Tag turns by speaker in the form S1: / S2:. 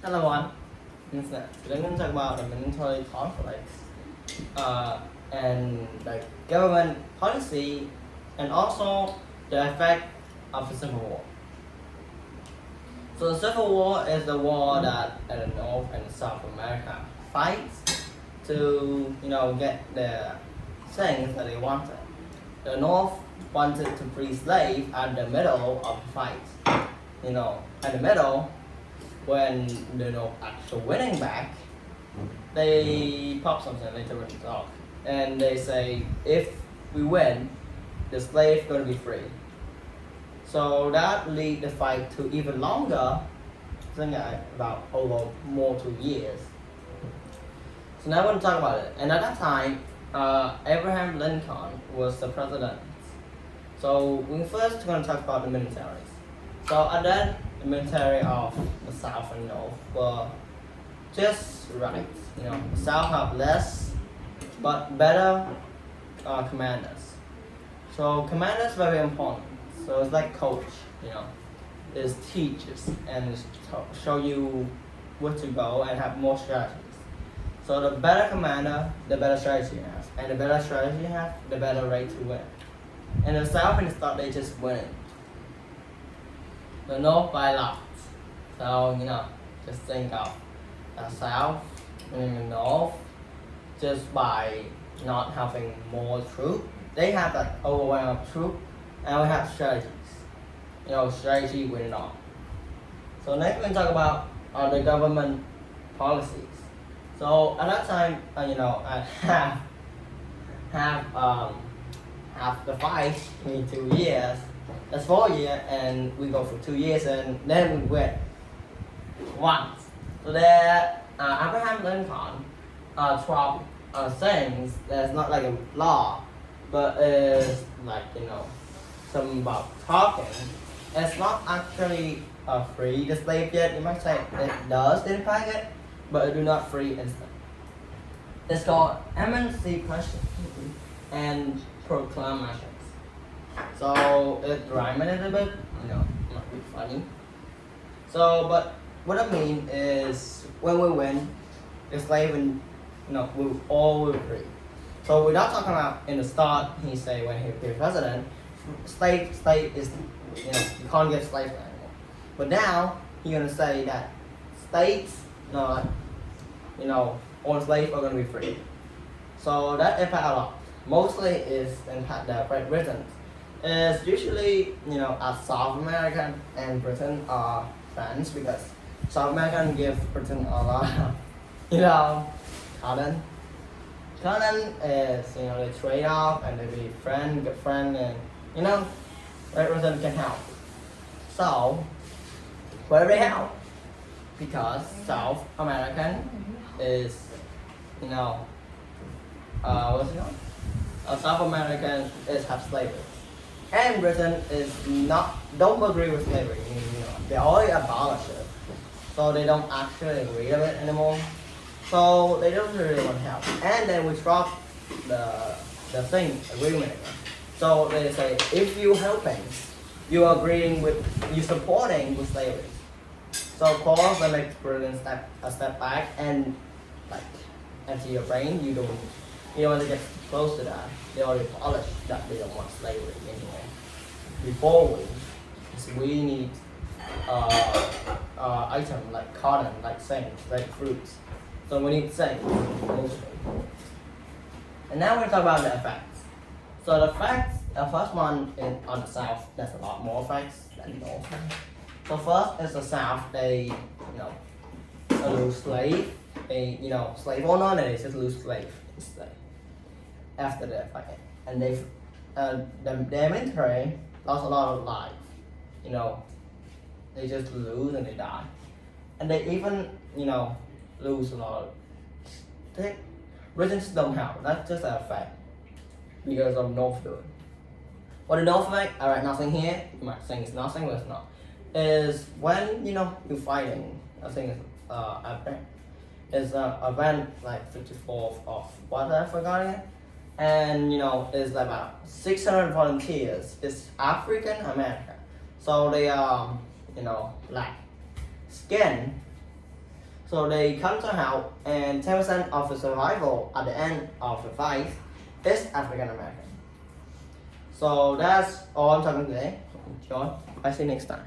S1: Hello everyone. Today I'm going to talk about the military conflicts and the government policy and also the effect of the Civil War. So the Civil War is the war that the North and South America fights to get the things that they wanted. The North wanted to free slaves at the middle of the fight. At the middle, when the North actually winning back, they pop something later in the talk, and they say if we win, the slave gonna be free. So that lead the fight to even longer, I think about over more 2 years. So now we're gonna talk about it. And at that time, Abraham Lincoln was the president. So we're first gonna talk about the militaries. So at that, the military of the South and North were just right. The South have less, but better commanders. So commanders very important. So it's like coach, is teachers and show you where to go and have more strategies. So the better commander, the better strategy you have, and the better strategy you have, the better rate to win. And the South and the South they just winning. The North by lots. So just think of the South winning the North just by not having more troops. They have that overwhelming of troops, and we have strategies. Strategy winning all. So next we're going to talk about the government policies. So at that time, I have the fight in 2 years. That's 4 years, and we go for 2 years, and then we win once. So there, Abraham Lincoln 12 things that's not like a law, but is like some about talking. It's not actually free the slave yet. You might say it does impact it, but it do not free instant. It's called emancipation and proclamations. So it rhymes a little bit, not be funny. So, but what I mean is when we win, the slave and we all will free. So we're not talking about in the start. He say when he became president, slave is you can't get slaves anymore. But now he's gonna say that states not all slaves are gonna be free. So that impact a lot. Mostly is impact the Great Britain. Is usually as South American and Britain are friends because South American give Britain a lot of cotton. Cotton is they trade off and they be good friend, and Great Britain can help. So where they help? Because South American is what's it called? South American is have slavery. And Britain is don't agree with slavery. They already abolished it, so they don't actually agree with it anymore. So they don't really want help. And then we drop the agreement again. So they say if you helping, you agreeing with you supporting with slavery. So of course they make Britain a step back and like empty your brain. You don't want to get close to that. They already polished that they don't want slavery anymore. Before we need item like cotton, like things, like fruits. So we need things mostly. And now we're talking about the effects. So the effects, the first one is on the South. There's a lot more effects than the North. So first is the South. They lose slave. They slave owner, and they just lose slave instead. After the fight, and their military lost a lot of lives. They just lose and they die, and they even lose a lot of. Britain's don't help. That's just a fact because of North doing. What the North effect? Alright, nothing here. You might think it's nothing, but it's not. Is when you're fighting. I think it's event like 54th of what I forgot it. And it's about 600 volunteers. It's African American, so they are black skin, So they come to help, and 10% of the survival at the end of the fight is African American. So that's all I'm talking today. John, I see you next time.